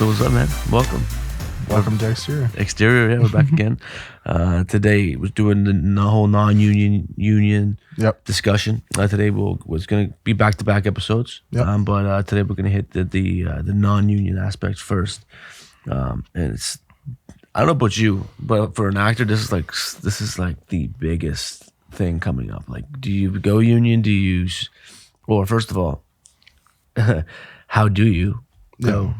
So what's up, man? Welcome to Exterior. Exterior, yeah, we're back again. Today was doing the whole non-union discussion. Today was going to be back-to-back episodes. But today we're going to hit the non-union aspects first. And it's, I don't know about you, but for an actor, this is like the biggest thing coming up. Like, do you go union? Do you use, or first of all, how do you go,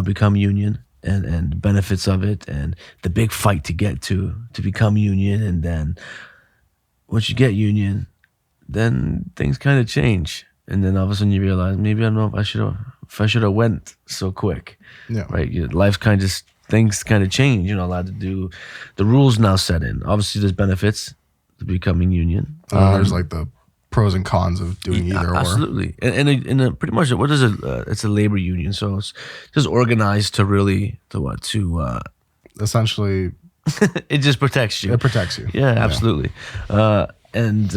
become union and benefits of it and the big fight to get to become union, and then once you get union, then things kind of change, and then all of a sudden you realize maybe I don't know if I should have went so quick. Right. Life kind of things kind of change. You're not allowed to do the rules now set in. Obviously, there's benefits to becoming union. There's like the pros and cons of doing either or. Absolutely. And pretty much what is it? It's a labor union, so it's just organized to essentially it just protects you. It protects you. Yeah, absolutely. And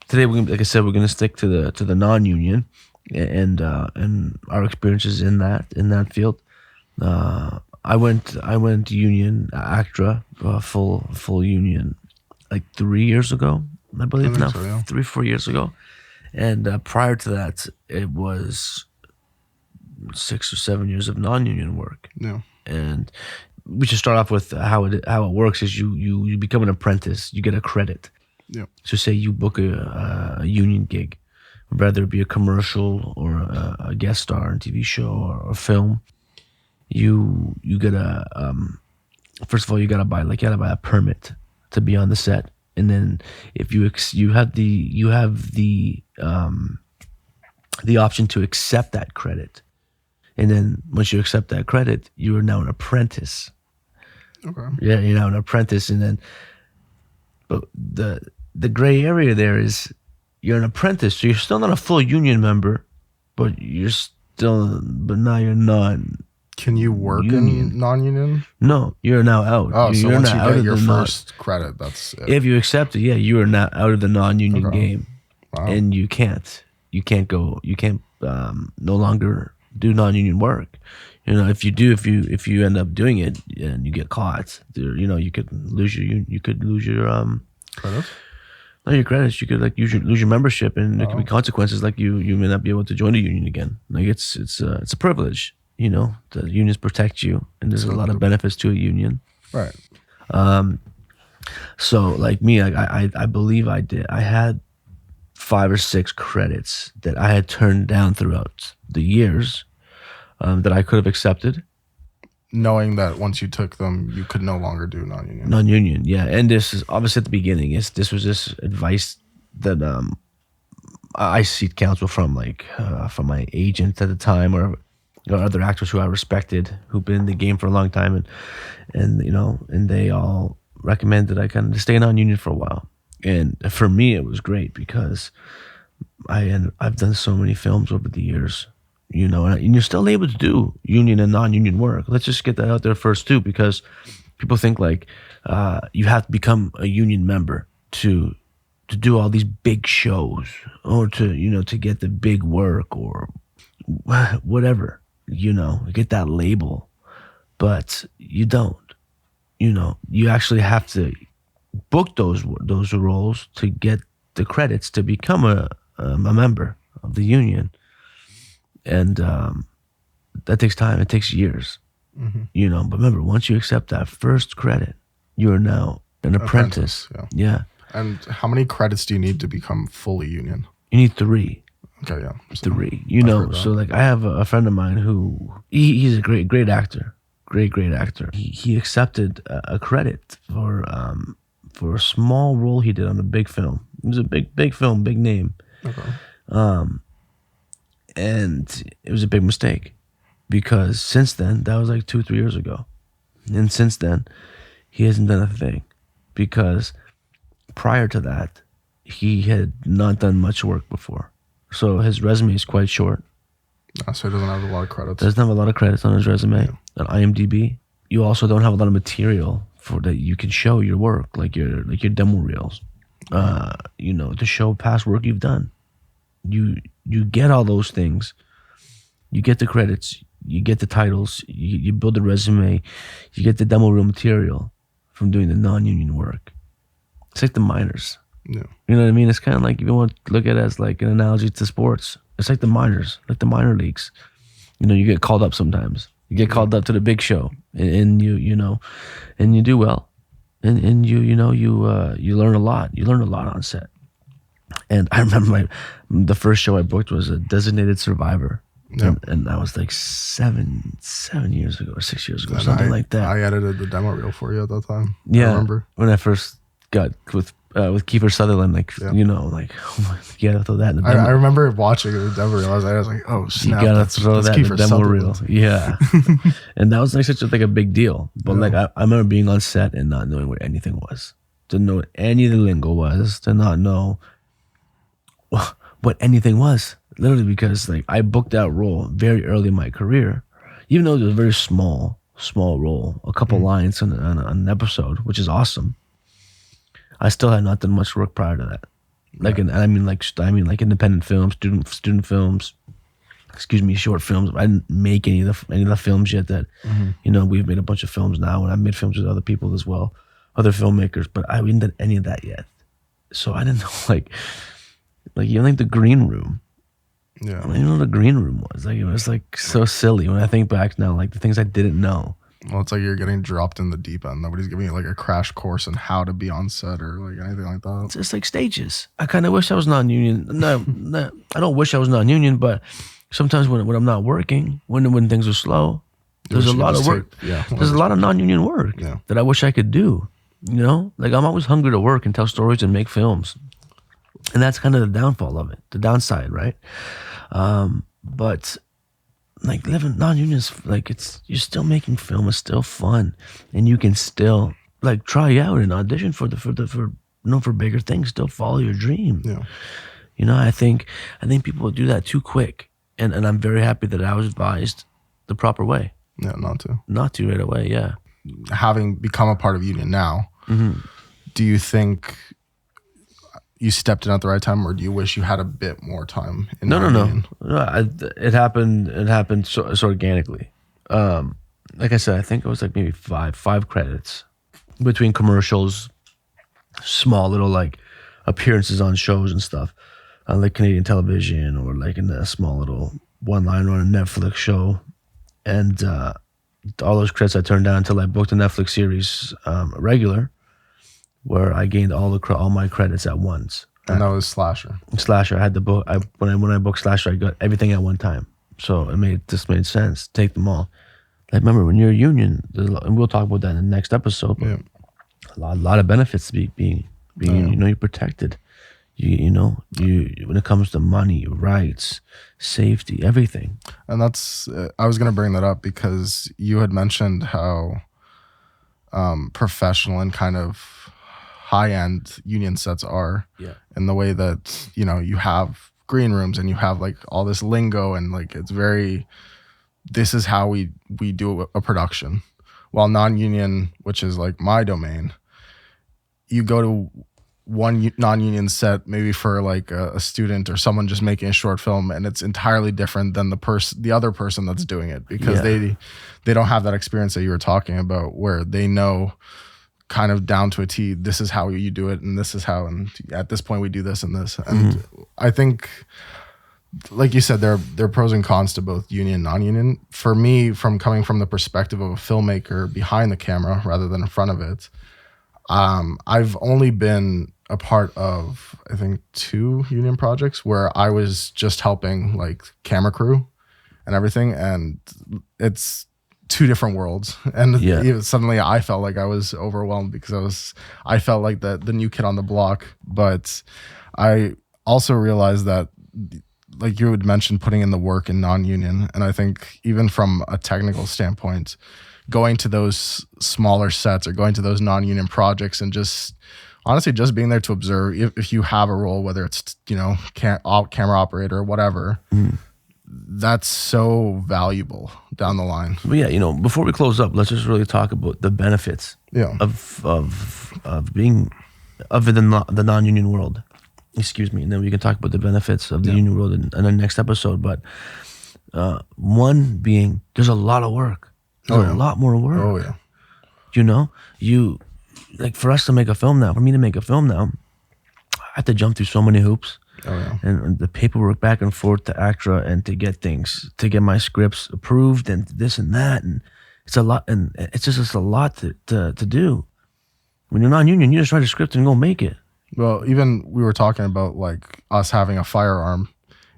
today like I said, we're gonna stick to the non-union and our experiences in that field. I went union ACTRA, full union like 3 years ago. I believe now, so, 3-4 years ago. And prior to that, it was 6 or 7 years of non-union work. Yeah. And we should start off with how it works is you become an apprentice. You get a credit. Yeah. So say you book a union gig, whether it be a commercial or a guest star on a TV show or a film. You get first of all, you gotta buy a permit to be on the set. And then if you have the option to accept that credit, and then once you accept that credit, you are now an apprentice. Okay. Yeah, you're now an apprentice, and then, but the gray area there is you're an apprentice, so you're still not a full union member, but now you're not. Can you work in non-union? No, you're now out. Oh, so once you get your first credit, that's it. If you accept it, you are now out of the non-union game. Wow. And you can't no longer do non-union work. If you end up doing it and you get caught, you could lose your credits. Not your credits. You could lose your membership, and there could be consequences. Like you may not be able to join a union again. Like it's a privilege. The unions protect you, and there's a lot of benefits to a union. Right. So like me, I believe I had 5 or 6 credits that I had turned down throughout the years that I could have accepted. Knowing that once you took them, you could no longer do non-union. Non-union, yeah. And this is obviously at the beginning. This was just advice that I seek counsel from my agent at the time, or other actors who I respected, who've been in the game for a long time, and they all recommended I kind of stay non-union for a while. And for me, it was great because I've done so many films over the years, and you're still able to do union and non-union work. Let's just get that out there first too, because people think you have to become a union member to do all these big shows, or to get the big work or whatever. Get that label, but you don't. You actually have to book those roles to get the credits to become a member of the union, and that takes time. It takes years. Mm-hmm. But remember, once you accept that first credit, you are now an apprentice. Yeah. And how many credits do you need to become fully union? You need 3. Okay, yeah. 3. So like I have a friend of mine who he's a great actor. Great actor. He accepted a credit for a small role he did on a big film. It was a big film, big name. Okay. And it was a big mistake, because since then, that was like 2-3 years ago, and since then he hasn't done a thing, because prior to that he had not done much work before. So his resume is quite short. So he doesn't have a lot of credits. Doesn't have a lot of credits on his resume. On IMDb, you also don't have a lot of material for that you can show your work, like your demo reels, to show past work you've done. You get all those things. You get the credits. you get the titles, you build a resume, you get the demo reel material from doing the non-union work. It's like the minors. Yeah. You know what I mean? It's kind of like, if you want to look at it as like an analogy to sports, it's like the minors, like the minor leagues. You know, you get called up sometimes. You get called up to the big show, and you know, and you do well, and you learn a lot. You learn a lot on set. And I remember the first show I booked was a Designated Survivor. Yeah. And that was like 7 years ago or 6 years ago, something like that. I edited the demo reel for you at that time. Yeah, I remember when I first got with Kiefer Sutherland, like you know, like, oh my, you gotta throw that in the demo. I remember watching the demo reel. I was like, oh snap! You gotta throw that in the demo reel. Sutherland. Yeah, and that was like such a big deal. But like I remember being on set and not knowing what anything was, to know what any of the lingo was, to not know what anything was. Literally, because like I booked that role very early in my career, even though it was a very small role, a couple lines on an episode, which is awesome. I still had not done much work prior to that. Like, and I mean like independent films, student films, short films. I didn't make any of the films yet. That you know, we've made a bunch of films now, and I've made films with other people as well, other filmmakers. But I hadn't done any of that yet, so I didn't know like you know, like the green room. Yeah. You know what the green room was? Like, it was like so silly when I think back now, like the things I didn't know. Well, it's like you're getting dropped in the deep end. Nobody's giving you like a crash course on how to be on set or like anything like that. It's just like stages. I kind of wish I was non-union. No, I don't wish I was non-union, but sometimes when I'm not working, when things are slow, there's a lot of work. There's a lot of non-union work that I wish I could do. You know, like I'm always hungry to work and tell stories and make films. And that's kind of the downfall of it, the downside, right? But like living non-unions, like you're still making film. It's still fun, and you can still like try out and audition for bigger things. Still follow your dream. Yeah. You know, I think people do that too quick, and I'm very happy that I was advised the proper way. Yeah, not to right away. Yeah. Having become a part of union now, do you think you stepped in at the right time, or do you wish you had a bit more time in union? No. It happened so organically. Like I said, I think it was like maybe five credits between commercials, small little like appearances on shows and stuff, like Canadian television, or like in a small little one-liner on a Netflix show. And all those credits I turned down until I booked a Netflix series regular, where I gained all my credits at once. And that was Slasher. I had the book. When I booked Slasher, I got everything at one time. So it just made sense. Take them all. Like, remember when you're a union, and we'll talk about that in the next episode. Yeah. A lot of benefits to being union. You know, you're protected. You know, when it comes to money, rights, safety, everything. And that's I was going to bring that up because you had mentioned how professional and kind of high-end union sets are, in the way that, you know, you have green rooms and you have like all this lingo, and like it's very, this is how we do a production. While non-union, which is like my domain, you go to one non-union set maybe for like a student or someone just making a short film, and it's entirely different than the other person that's doing it, because they don't have that experience that you were talking about, where they know kind of down to a T, this is how you do it, and this is how, and at this point we do this and this. And I think, like you said, there are pros and cons to both union and non-union. For me, from coming from the perspective of a filmmaker behind the camera rather than in front of it, I've only been a part of, I think, 2 union projects where I was just helping like camera crew and everything, and it's 2 different worlds. And even suddenly I felt like I was overwhelmed because I felt like the new kid on the block. But I also realized that, like you had mentioned, putting in the work in non-union, and I think even from a technical standpoint, going to those smaller sets or going to those non-union projects and just honestly just being there to observe, if you have a role, whether it's, you know, camera operator or whatever, that's so valuable down the line. But yeah, you know, before we close up, let's just really talk about the benefits of being the non-union world. Excuse me, and then we can talk about the benefits of the union world in the next episode. But One being there's a lot of work. There's a lot more work. Oh yeah. You know, like for us to make a film now, for me to make a film now, I have to jump through so many hoops. Oh yeah. And the paperwork back and forth to ACTRA and to get my scripts approved and this and that, and it's a lot, and it's just a lot to do. When you're non-union, you just write a script and go make it. Well, even we were talking about like us having a firearm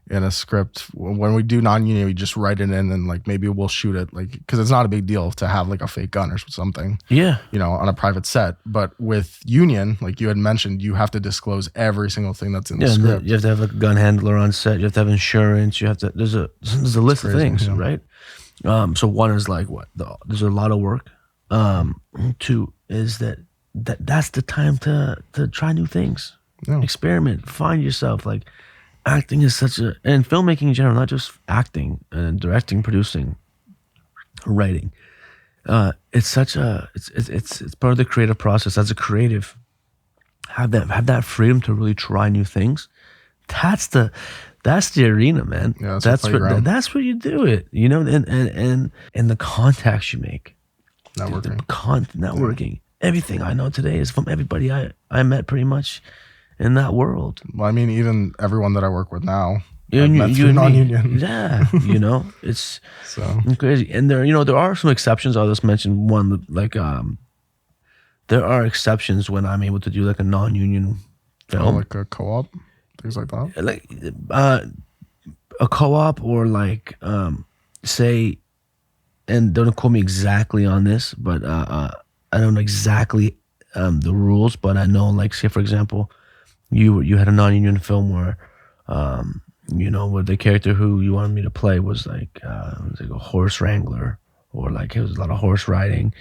in a script. When we do non-union, we just write it in and like maybe we'll shoot it, like, because it's not a big deal to have like a fake gun or something. Yeah. You know, on a private set. But with union, like you had mentioned, you have to disclose every single thing that's in the script. You have to have a gun handler on set. You have to have insurance. You have to. There's a list of things, right? So one is like there's a lot of work. Two is that's the time to try new things, experiment, find yourself. Like acting is and filmmaking in general, not just acting and directing, producing, writing. It's part of the creative process. As a creative, have that freedom to really try new things. That's the arena, man. Yeah, that's where you do it. You know, and the contacts you make. Networking. Everything I know today is from everybody I met pretty much in that world. Well, I mean, even everyone that I work with now, you non-union. Yeah, you know, it's so crazy. And there are some exceptions. I'll just mention one. Like, there are exceptions when I'm able to do like a non-union film, like a co-op, things like that. Like a co-op or like say, and don't quote me exactly on this, but I don't know exactly the rules, but I know, like, say for example, you had a non-union film where where the character who you wanted me to play was like a horse wrangler, or like it was a lot of horse riding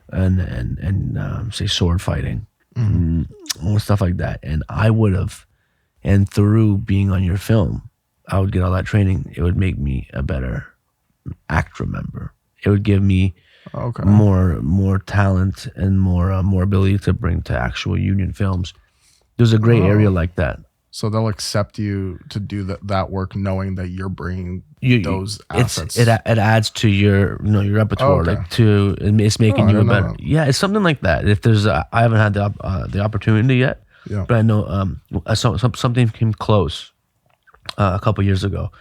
and say sword fighting, or stuff like that. And I would have, and through being on your film, I would get all that training. It would make me a better ACTRA member. It would give me more talent and more ability to bring to actual union films. There's a gray area like that. So they'll accept you to do that work, knowing that you're bringing those assets. It adds to your your repertoire, it's making you a better. Yeah, it's something like that. If there's, I haven't had the opportunity yet, but I know something came close a couple years ago,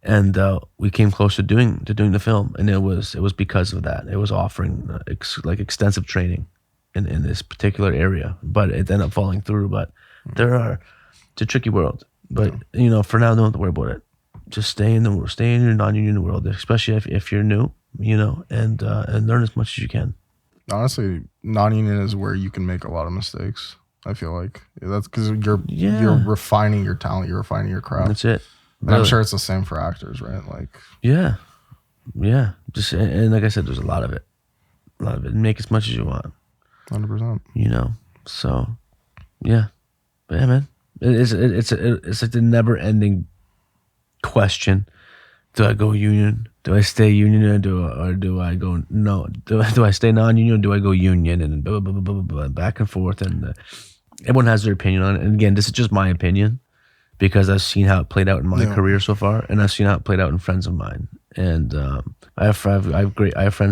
and we came close to doing the film, and it was because of that. It was offering extensive training in this particular area, but it ended up falling through. But it's a tricky world. But for now, don't have to worry about it. Just stay in your non-union world, especially if you're new, and learn as much as you can. Honestly, non-union is where you can make a lot of mistakes. I feel like that's because you're refining your talent, you're refining your craft. That's it. And I'm sure it's the same for actors, right? Like yeah. Just and like I said, there's a lot of it. Make as much as you want. 100%. So yeah, but yeah, man. It's like the never-ending question: do I go union? Do I stay union, or do I go no? Do I stay non-union, or do I go union? And blah, blah, blah, blah, blah, back and forth, and everyone has their opinion on it. And again, this is just my opinion because I've seen how it played out in my career so far, and I've seen how it played out in friends of mine. And I have friends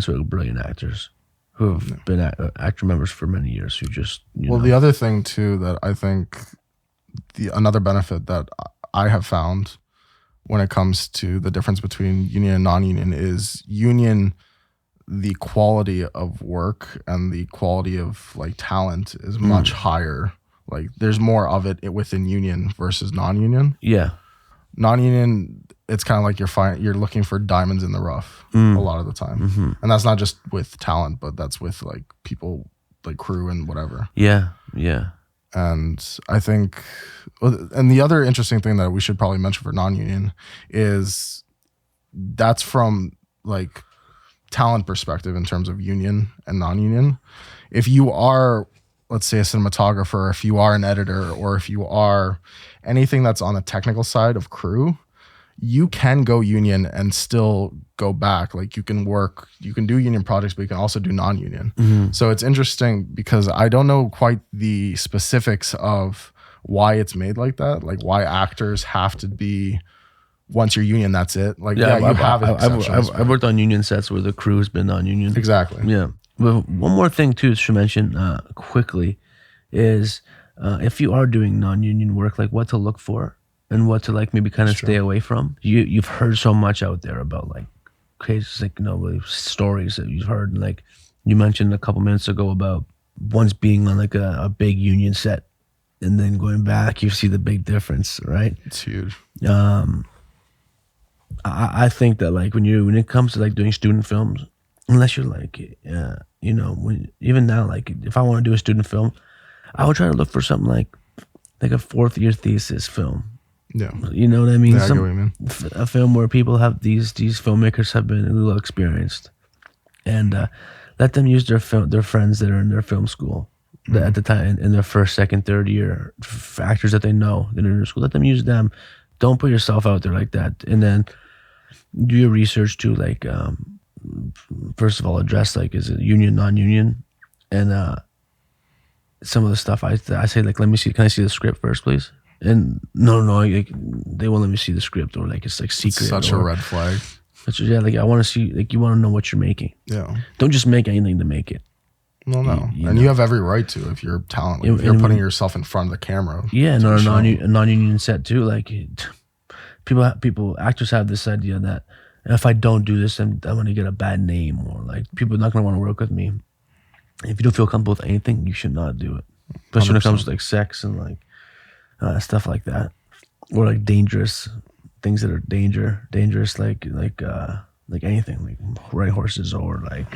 who are brilliant actors who have been ACTRA members for many years who just the other thing too that I think. Another benefit that I have found when it comes to the difference between union and non-union is union, the quality of work and the quality of like talent is much higher. Like there's more of it within union versus non-union. Yeah. Non-union, it's kind of like you're looking for diamonds in the rough a lot of the time. Mm-hmm. And that's not just with talent, but that's with like people, like crew and whatever. Yeah. Yeah. And I think, and the other interesting thing that we should probably mention for non-union is that's from like talent perspective in terms of union and non-union. If you are, let's say, a cinematographer, if you are an editor, or if you are anything that's on the technical side of crew, you can go union and still go back. Like you can do union projects, but you can also do non-union. Mm-hmm. So it's interesting because I don't know quite the specifics of why it's made like that. Like why actors have to be once you're union, that's it. Like, yeah, you have exceptions. I've worked on union sets where the crew's been non-union. Exactly. Yeah. But one more thing too, to mention quickly, is if you are doing non-union work, like what to look for and what to like maybe kind of stay away from. You've heard so much out there about like cases, like stories that you've heard, and like you mentioned a couple minutes ago about once being on like a big union set and then going back, you see the big difference, right? It's huge. I think that like when it comes to like doing student films, unless you're like even now, like if I want to do a student film, I would try to look for something like a 4th year thesis film. Yeah, you know what I mean. Yeah, I get what you mean. A film where people have these filmmakers have been a little experienced, and let them use their friends that are in their film school at the time in their 1st, 2nd, 3rd year, actors that they know that are in their school. Let them use them. Don't put yourself out there like that, and then do your research too. Like first of all, address like is it union, non-union, and some of the stuff I say like, let me see. Can I see the script first, please? And no, like, they won't let me see the script, or like it's like secret. It's such a red flag. Yeah, like I want to see, like you want to know what you're making. Yeah. Don't just make anything to make it. No. You have every right to if you're talented. If you're putting yourself in front of the camera. Yeah, and on a non-union set too. Like actors have this idea that if I don't do this, I'm going to get a bad name, or like people are not going to want to work with me. If you don't feel comfortable with anything, you should not do it. Especially 100%. When it comes to like sex and like stuff like that, or like dangerous things that are dangerous, like anything, like riding horses, or like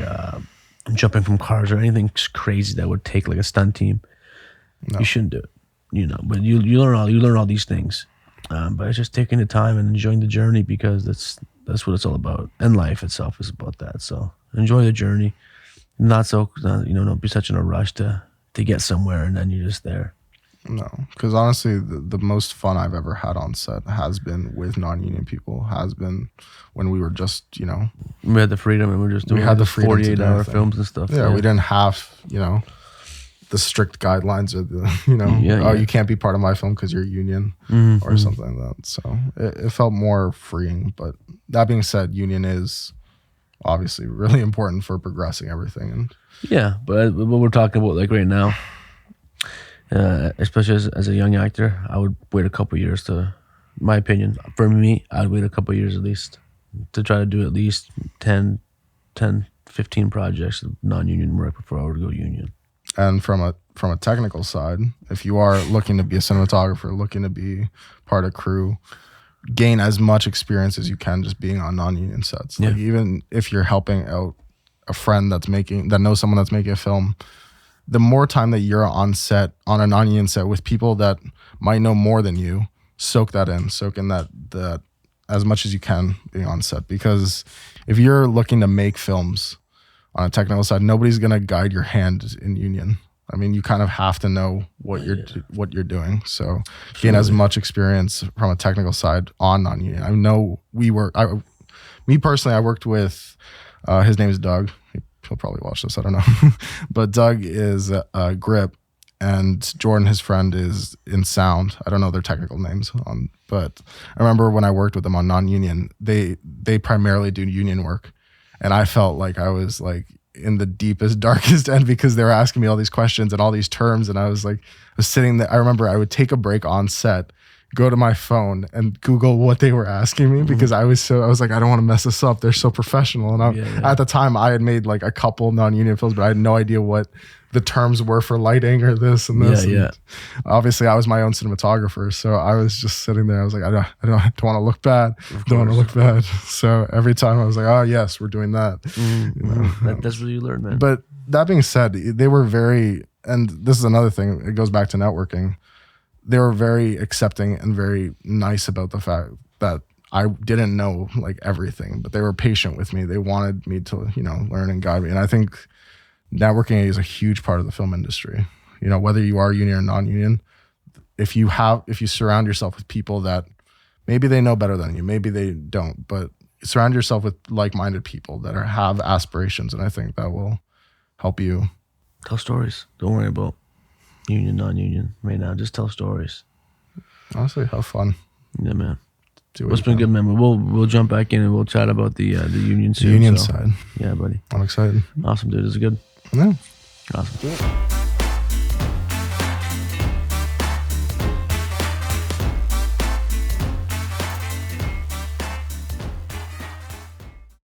jumping from cars, or anything crazy that would take like a stunt team. No. You shouldn't do it, But you learn all these things, but it's just taking the time and enjoying the journey, because that's what it's all about, and life itself is about that. So enjoy the journey, don't be such in a rush to get somewhere and then you're just there. No, because honestly, the most fun I've ever had on set has been with non-union people, has been when we were just, we had the freedom and we were just doing 48-hour films and stuff. Yeah, we didn't have, the strict guidelines or the, you can't be part of my film because you're union or something like that. So it felt more freeing. But that being said, union is obviously really important for progressing everything. And yeah, but what we're talking about like right now, especially as a young actor, I would wait a couple years my opinion, for me, I'd wait a couple years at least to try to do at least 10, 15 projects of non-union work before I would go union. And from a technical side, if you are looking to be a cinematographer, looking to be part of crew, gain as much experience as you can just being on non-union sets. Like even if you're helping out a friend that knows someone that's making a film, the more time that you're on set, on a non-union set with people that might know more than you, soak in that as much as you can being on set. Because if you're looking to make films on a technical side, nobody's going to guide your hand in union. I mean, you kind of have to know what you're doing. So gain as much experience from a technical side on non-union. I know me personally, I worked with, his name is Doug. He'll probably watch this, I don't know. But Doug is grip, and Jordan, his friend, is in sound. I don't know their technical names, but I remember when I worked with them on non-union, they primarily do union work. And I felt like I was like in the deepest, darkest end, because they were asking me all these questions and all these terms. And I was sitting there. I remember I would take a break on set, go to my phone and Google what they were asking me, because I was like, I don't want to mess this up. They're so professional. And at the time I had made like a couple non-union films, but I had no idea what the terms were for lighting or this and this. And obviously I was my own cinematographer. So I was just sitting there. I was like, I don't want to look bad. Don't want to look bad. So every time I was like, oh yes, we're doing that. That's what you learn, man. But that being said, they were very, and this is another thing, it goes back to networking. They were very accepting and very nice about the fact that I didn't know like everything, but they were patient with me. They wanted me to, learn and guide me. And I think networking is a huge part of the film industry. Whether you are union or non-union, if you surround yourself with people that maybe they know better than you, maybe they don't, but surround yourself with like-minded people that have aspirations. And I think that will help you. Tell stories. Don't worry about union, non-union right now. Just tell stories. Honestly, have fun. Yeah, man. It's been good, man. We'll jump back in and we'll chat about the union soon. The union side. Yeah, buddy. I'm excited. Awesome, dude. This is good. Yeah. Awesome.